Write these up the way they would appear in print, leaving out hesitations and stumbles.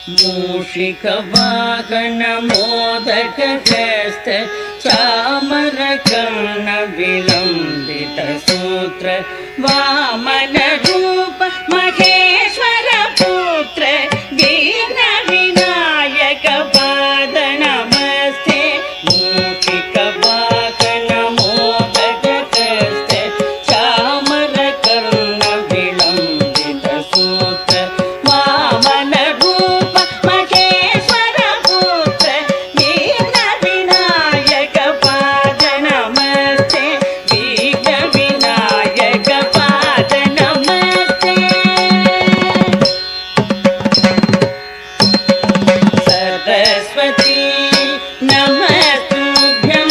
मूषिकवाहन मोदकहस्त चामरकर्ण विलम्बित सूत्र वामन रूप महेश्वर पुत्र दीन विनायक पाद नमस्ते। मूषिकवाहन मोदकहस्त चामरकर्ण विलम्बित सूत्र वामन रूप महेश्वर पुत्र दीन विनायक पाद नमस्ते। दीन विनायक पाद नमस्ते। सरस्वती नमस्तुभ्यं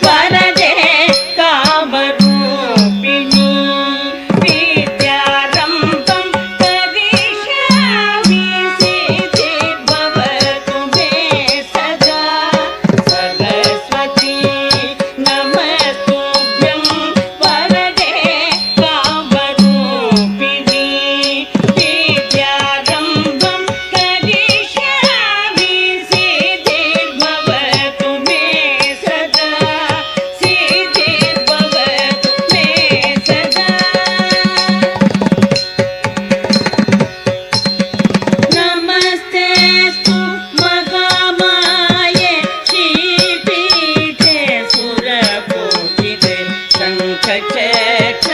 वरदे कामरूपिणी विद्यारम्भं करिष्यामि सिद्धिर्भवतु मे सदा। सरस्वती नमस्तुभ्यं वरदे कामरूपिणी विद्यारम्भं करिष्यामि सिद्धिर्भवतु मे सदा। सिद्धिर्भवतु मे सदा। नमस्तेऽस्तु महामाये श्रीपीठे सुरपूजिते शङ्खचक्र